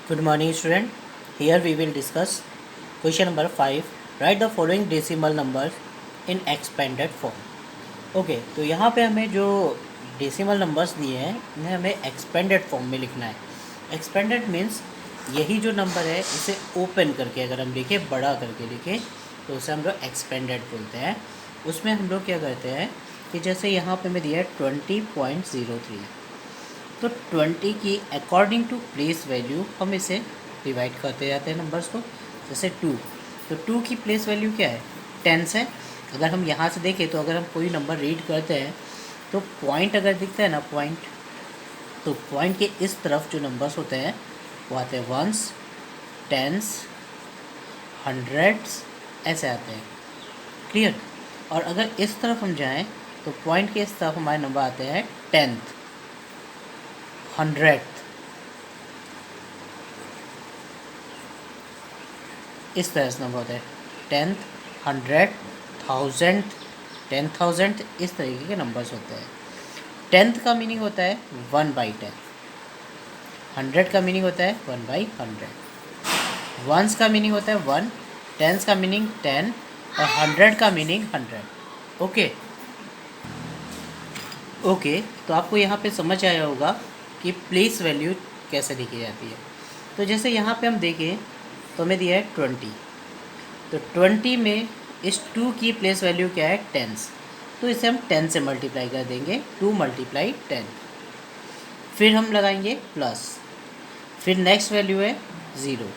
Good morning, student. Here we will discuss question number 5. Write the following decimal numbers in expanded form. Okay तो यहाँ पे हमें जो decimal numbers दिए हैं इन्हें हमें एक्सपेंडेड फॉर्म में लिखना है. एक्सपेंडेड मीन्स यही जो नंबर है इसे ओपन करके अगर हम लिखें, बड़ा करके लिखें, तो उसे हम लोग एक्सपेंडेड बोलते हैं. उसमें हम लोग क्या करते हैं कि जैसे यहाँ पे हमें दिया है 20.03, तो 20 की अकॉर्डिंग टू प्लेस वैल्यू हम इसे डिवाइड करते जाते हैं नंबर्स को. जैसे 2, तो 2 की प्लेस वैल्यू क्या है, 10 है. अगर हम यहाँ से देखें तो अगर हम कोई नंबर रीड करते हैं तो पॉइंट अगर दिखता है ना, पॉइंट, तो पॉइंट के इस तरफ जो नंबर्स होते हैं वो आते हैं वंस, टेंस, हंड्रेड्स, ऐसे आते हैं. क्लियर. और अगर इस तरफ हम जाएं तो पॉइंट के इस तरफ हमारे नंबर आते हैं टेंथ, हंड्रेड, इस तरह से नंबर होता है. टेंथ, हंड्रेड, थाउजेंड, 10,000, इस तरीके के नंबर्स होते हैं. टेंथ का मीनिंग होता है 1/10. हंड्रेड का मीनिंग होता है 1/100. वंस का मीनिंग होता है 1. टेंस का मीनिंग 10 और 100 का मीनिंग 100. ओके ओके तो आपको यहाँ पे समझ आया होगा कि प्लेस वैल्यू कैसे लिखी जाती है. तो जैसे यहाँ पे हम देखें तो हमें दिया है 20, तो 20 में इस 2 की प्लेस वैल्यू क्या है, टेंस, तो इसे हम 10 से मल्टीप्लाई कर देंगे. 2 × 10. फिर हम लगाएंगे प्लस, फिर नेक्स्ट वैल्यू है 0,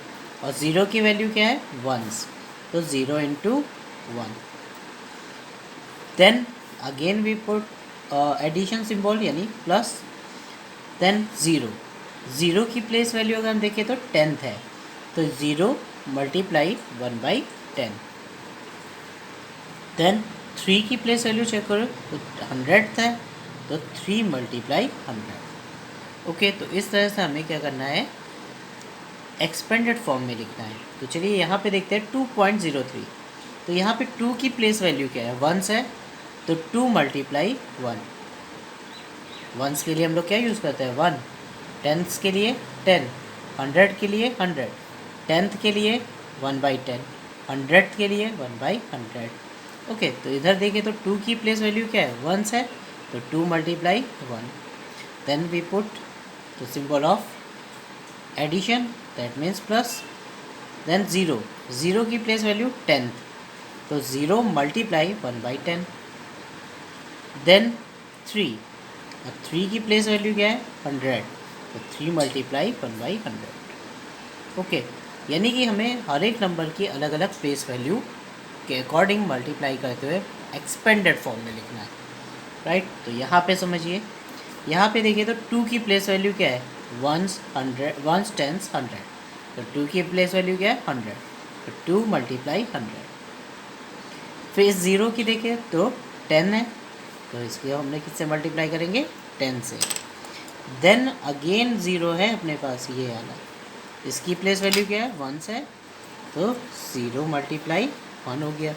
और 0 की वैल्यू क्या है, वंस, तो 0 × 1. Then again we put addition symbol यानी प्लस, देन 0. 0 की प्लेस वैल्यू अगर हम देखें तो 10 है, तो 0 × 1/10. देन 3 की प्लेस वैल्यू चेक करो तो 100 है, तो 3 × 100. ओके तो इस तरह से हमें क्या करना है, एक्सपेंडेड फॉर्म में लिखना है. तो चलिए यहाँ पे देखते हैं 2.03. तो यहाँ पे 2 की प्लेस वैल्यू क्या है, वंस है, तो 2 × 1. वंस के लिए हम लोग क्या यूज़ करते हैं, 1. टेंस के लिए 10, 100 के लिए 100, टेंथ के लिए 1/10, 100 के लिए 1/100. ओके तो इधर देखें तो 2 की प्लेस वैल्यू क्या है, वंस है, तो 2 × 1. Then we put the symbol of addition, that means plus. Then 0. 0 की प्लेस वैल्यू 10, तो 0 × 1/10. देन 3, और 3 की प्लेस वैल्यू क्या है, 100, तो 3 × 1/100. ओके यानी कि हमें हर एक नंबर की अलग अलग प्लेस वैल्यू के अकॉर्डिंग मल्टीप्लाई करते हुए एक्सपेंडेड फॉर्म में लिखना है. राइट. तो यहाँ पे समझिए, यहाँ पे देखिए तो 2 की प्लेस वैल्यू क्या है, वंस, 100, वंस, टेंस, 100, तो 2 की प्लेस वैल्यू क्या है, 100, तो 2 × 100. फिर इस 0 की देखिए तो 10 है, तो इसको हमने किससे मल्टीप्लाई करेंगे, 10 से. देन अगेन 0 है अपने पास, ये वाला, इसकी प्लेस वैल्यू क्या है, वंस है, तो 0 × 1 हो गया.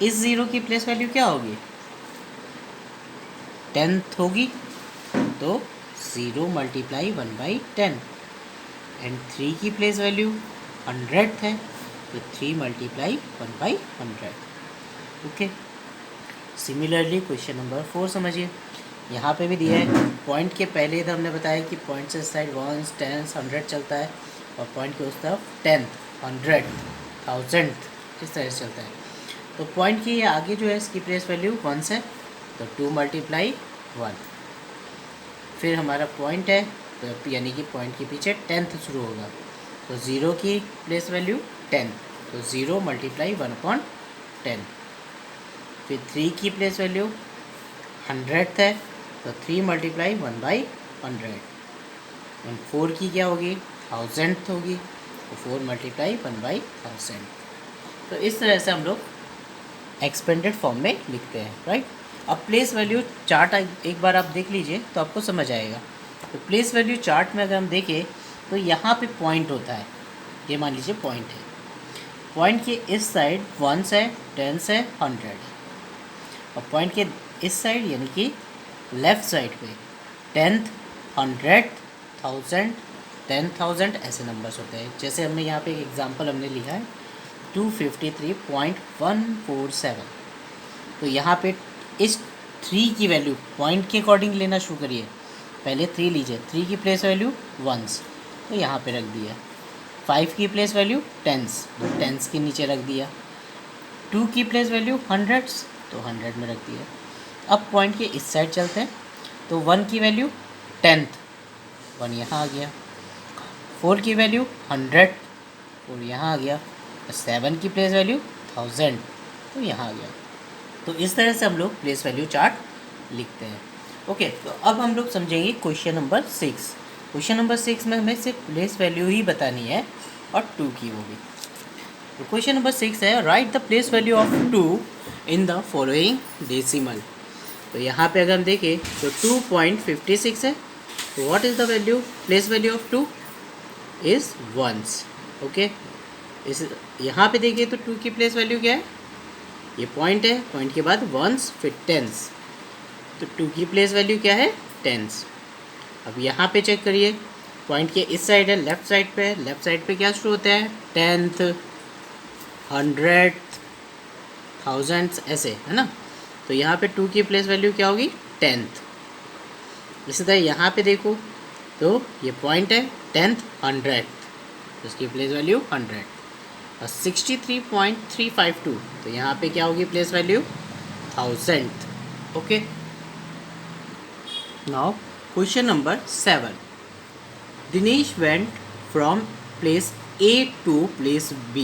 इस 0 की प्लेस वैल्यू क्या होगी, 10th होगी, तो 0 × 1/10. एंड 3 की प्लेस वैल्यू 100 है, तो 3 × 1/100. ओके. सिमिलरली क्वेश्चन नंबर 4 समझिए. यहाँ पे भी दिया है, पॉइंट के पहले इधर हमने बताया कि पॉइंट से साइड वंस, टेंस, 100 चलता है, और पॉइंट के उस तरफ 10th, 100, 1000 इस तरह से चलता है. तो पॉइंट की आगे जो है इसकी प्लेस वैल्यू वंस है, तो 2 × 1. फिर हमारा पॉइंट है, तो यानी कि पॉइंट के पीछे 10th शुरू होगा, तो 0 की प्लेस वैल्यू 10, तो 0 × 1/10. फिर 3 की प्लेस वैल्यू 100 है, तो 3 × 1/100. एंड 4 की क्या होगी, 1000 होगी, तो 4 × 1/1000. तो इस तरह से हम लोग एक्सपेंडेड फॉर्म में लिखते हैं. राइट. अब प्लेस वैल्यू चार्ट एक बार आप देख लीजिए तो आपको समझ आएगा. तो प्लेस वैल्यू चार्ट में अगर हम देखें तो यहाँ पे पॉइंट होता है, ये मान लीजिए पॉइंट है, पॉइंट के इस साइड वंस है, टेंस है, 100 है, और पॉइंट के इस साइड यानी कि लेफ़्ट साइड पे 10th, 100, 1000, 10,000 ऐसे नंबर्स होते हैं। जैसे हमने यहाँ पे एक एग्जांपल हमने लिखा है 253.147। तो यहाँ पे इस 3 की वैल्यू पॉइंट के अकॉर्डिंग लेना शुरू करिए। पहले 3 लीजिए, 3 की प्लेस वैल्यू वंस तो यहाँ पे रख दिया। 5 की प्लेस वैल्यू टेंस तो टेंस के नीचे रख दिया। 2 की प्लेस वैल्यू हंड्रेड्स तो 100 में रख दिया। अब पॉइंट के इस साइड चलते हैं तो 1 की वैल्यू 10th 1 यहाँ आ गया। 4 की वैल्यू 100 और यहाँ आ गया। 7 की प्लेस वैल्यू 1000 तो यहाँ आ गया। तो इस तरह से हम लोग प्लेस वैल्यू चार्ट लिखते हैं। ओके, तो अब हम लोग समझेंगे क्वेश्चन नंबर 6। क्वेश्चन नंबर 6 में हमें सिर्फ प्लेस वैल्यू ही बतानी है और 2 की वो भी। तो क्वेश्चन नंबर 6 है right the place value of 2 in the following decimal. तो यहाँ पे अगर हम देखें तो 2.56 है। तो what is the value place value of 2 is once. Okay, इस यहाँ पे देखिए तो 2 की प्लेस वैल्यू क्या है, ये पॉइंट है, पॉइंट के बाद वंस फिर टेंस। तो 2 की प्लेस वैल्यू क्या है, टेंस। अब यहाँ पे चेक करिए, पॉइंट के इस साइड है, लेफ्ट साइड पे है। लेफ्ट साइड पे क्या शुरू होता है, 10th 100 1000 ऐसे है ना। तो यहाँ पे 2 की प्लेस वैल्यू क्या होगी, 10th। इसी तरह यहाँ पे देखो तो ये पॉइंट है 10th 100 तो इसकी प्लेस वैल्यू 100 और 63.352 तो यहाँ पे क्या होगी place value 1000। Okay, now question number 7। Dinesh went from place A to place B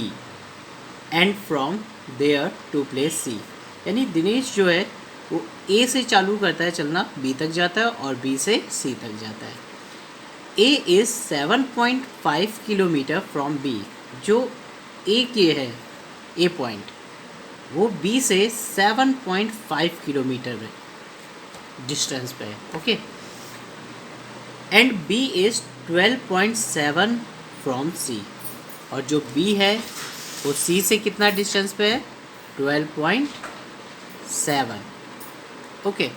and from there to place C। यानी दिनेश जो है वो A से चालू करता है चलना, B तक जाता है और B से C तक जाता है। A is 7.5 kilometre from B। जो A के है A पॉइंट वो B से 7.5 किलोमीटर डिस्टेंस पे है। Okay, and B is 12.7 from C। और जो B है वो C से कितना डिस्टेंस पे है, 12.7। ओके,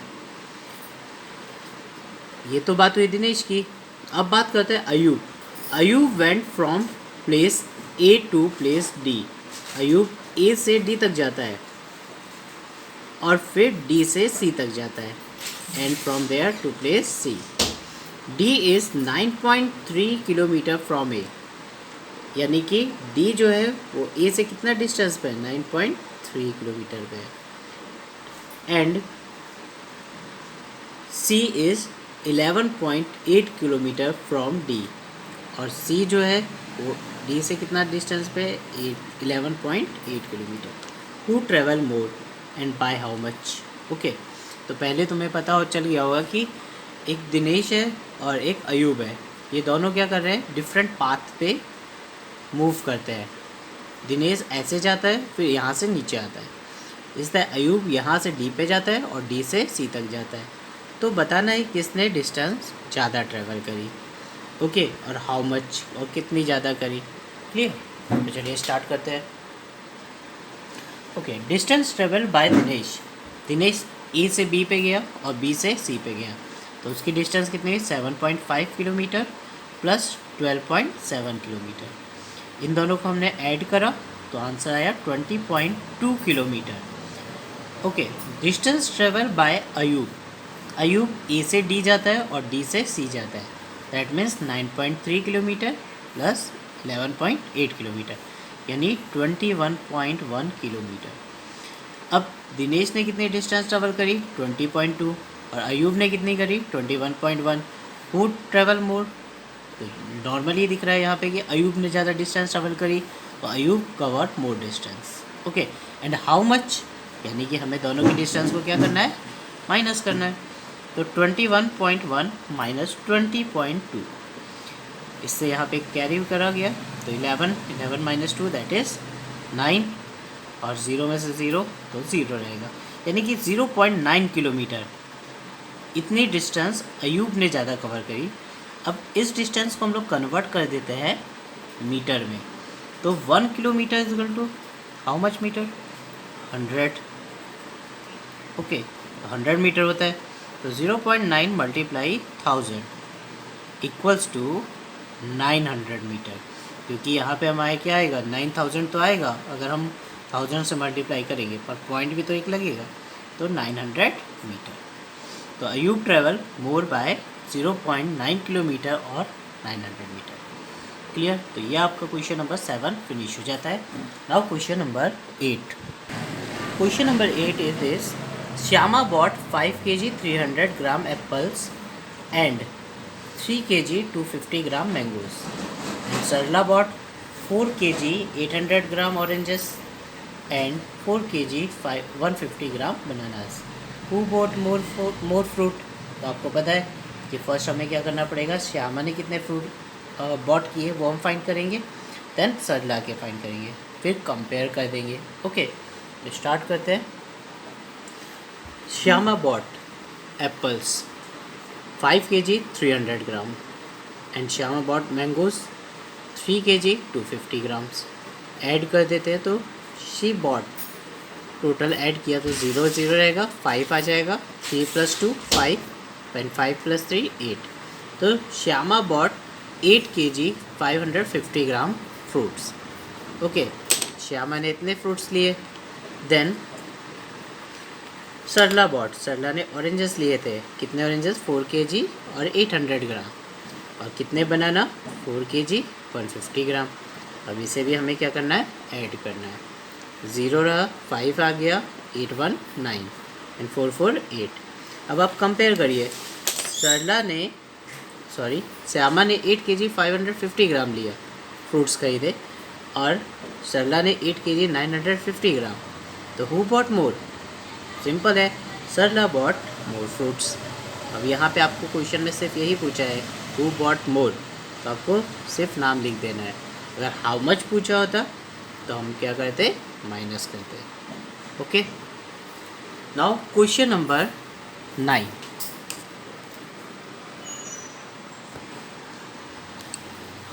ये तो बात हुई दिनेश की। अब बात करते हैं Ayub. Ayub went from place A to place D। Ayub A से D तक जाता है और फिर D से C तक जाता है and from there to place C। D is 9.3 kilometre from A। यानी कि D जो है वो A से कितना डिस्टेंस पे है, 9.3 किलोमीटर पे है। And C is 11.8 kilometre from D। और C जो है वो D से कितना डिस्टेंस पे, 11.8 kilometre. Who travel more and by how much. Okay, तो पहले तुम्हें पता हो चल गया होगा कि एक दिनेश है और एक अयूब है, ये दोनों क्या कर रहे हैं, डिफरेंट पाथ पे मूव करते हैं। दिनेश ऐसे जाता है फिर यहाँ से नीचे आता है, इस तरह अयूब यहाँ से D पे जाता है और D से C तक जाता है। तो बताना है किसने डिस्टेंस ज़्यादा ट्रैवल करी। ओके, और हाउ मच और कितनी ज़्यादा करी। क्लियर, तो चलिए स्टार्ट करते हैं। Okay, distance travel by Dinesh. Dinesh A से B पे गया और B से C पे गया, तो उसकी डिस्टेंस कितनी है, 7.5 किलोमीटर प्लस 12.7 किलोमीटर। इन दोनों को हमने ऐड करा तो आंसर आया 20.2 kilometre. Okay, distance travel by Ayub. Ayub A से D जाता है और D से C जाता है, that means 9.3 kilometre plus 11.8 kilometre यानी 21.1 किलोमीटर। अब दिनेश ने कितनी डिस्टेंस ट्रेवल करी, 20.2 और अयूब ने कितनी करी, 21.1। हु ट्रेवल मोर, तो नॉर्मली दिख रहा है यहाँ पे कि अयूब ने ज़्यादा डिस्टेंस ट्रेवल करी तो Ayub covered more distance. Okay, and how much, यानी कि हमें दोनों की डिस्टेंस को क्या करना है, माइनस करना है। तो 21.1 माइनस 20.2, इससे यहाँ पे कैरी करा गया तो 11 माइनस 2 दैट इज़ 9 और 0 में से 0 तो 0 रहेगा, यानी कि 0.9 किलोमीटर इतनी डिस्टेंस अयूब ने ज़्यादा कवर करी। अब इस डिस्टेंस को हम लोग कन्वर्ट कर देते हैं मीटर में, तो 1 kilometre is equal to how much metre, 100। Okay, तो 100 मीटर होता है, तो 0.9 मल्टीप्लाई 1000 इक्वल्स टू 900 मीटर, क्योंकि यहाँ पे हमारे क्या आएगा 9000 तो आएगा अगर हम 1000 से मल्टीप्लाई करेंगे, पर पॉइंट भी तो एक लगेगा, तो 900 मीटर। तो Ayub travel more by 0.9 kilometre और 900 मीटर। क्लियर। तो ये आपका क्वेश्चन नंबर 7 फिनिश हो जाता है। Now question number 8। Question number 8 is this: Shyama bought 5 kg 300 gram apples and 3 kg 250 gram mangoes, and Sarla bought 4 kg 800 gram oranges and 4 kg 150 gram bananas. Who bought more fruit? तो आपको पता है कि first हमें क्या करना पड़ेगा, श्यामा ने कितने फ्रूट बॉट किए वो हम फाइंड करेंगे, देन सरला के फाइंड करेंगे, फिर कंपेयर कर देंगे। ओके, स्टार्ट करते हैं। Shyama bought apples 5 kg 300 gram and Shyama bought mangoes 3 kg 250 grams. Add कर देते हैं तो शी बॉट, टोटल ऐड किया तो 0 0 रहेगा, 5 आ जाएगा, 3 + 2 5 एंड 5 + 3 8। तो श्यामा बॉट 8 kg 550 ग्राम फ्रूट्स। ओके, श्यामा ने इतने फ्रूट्स लिए। देन सरला बॉट, सरला ने ऑरेंजेस लिए थे, कितने ऑरेंजेस 4 kg और 800 ग्राम, और कितने बनाना 4 kg 150 ग्राम। अब इसे भी हमें क्या करना है, ऐड करना है। 0 रहा, 5 आ गया, 8 1 9 एंड 4 4 8। अब आप कंपेयर करिए, श्यामा ने 8 kg 550 ग्राम लिया फ्रूट्स खरीदे, और सरला ने 8 kg 950 ग्राम। तो हु बॉट मोर? सिंपल है, सरला बॉट मोर फ्रूट्स। अब यहाँ पे आपको क्वेश्चन में सिर्फ यही पूछा है हु बॉट मोर, तो आपको सिर्फ नाम लिख देना है। अगर हाउ मच पूछा होता तो हम क्या करते, माइनस करते। Okay, now question number 9।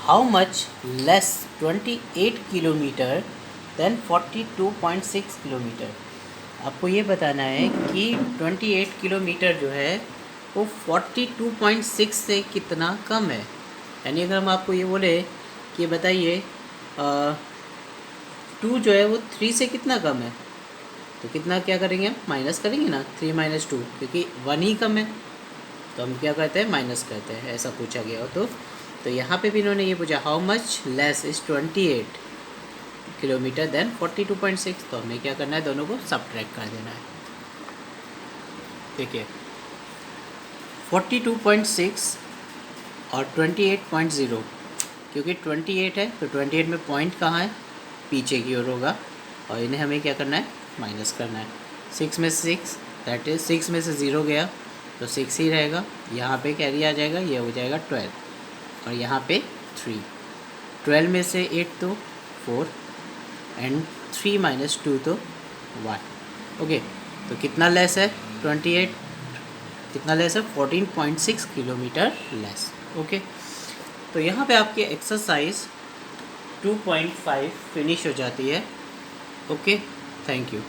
How much less 28 kilometre than 42.6 kilometre. आपको ये बताना है कि 28 किलोमीटर जो है वो 42.6 से कितना कम है। यानी अगर हम आपको ये बोले कि बताइए 2 जो है वो 3 से कितना कम है, तो कितना क्या करेंगे, हम माइनस करेंगे ना, 3 - 2, क्योंकि 1 ही कम है, तो हम क्या करते हैं, माइनस करते हैं। ऐसा पूछा गया हो तो यहाँ पे भी इन्होंने ये पूछा how much less is 28 kilometre than 42.6, तो हमें क्या करना है, दोनों को सब्ट्रैक्ट कर देना है। ठीक है, 42.6 और 28.0, क्योंकि 28 है तो 28 में पॉइंट कहाँ है, पीछे की ओर होगा, और इन्हें हमें क्या करना है, माइनस करना है। 6 में 6, दैट इज़ 6 में से 0 गया तो 6 ही रहेगा, यहाँ पे कैरी आ जाएगा, ये हो जाएगा 12, और यहाँ पे 3। 12 में से 8 तो 4 एंड 3 - 2 तो 1। ओके, तो कितना लेस है 28, कितना लेस है 14.6 किलोमीटर लेस। ओके, तो यहाँ पे आपकी एक्सरसाइज 2.5 फिनिश हो जाती है। Okay, thank you.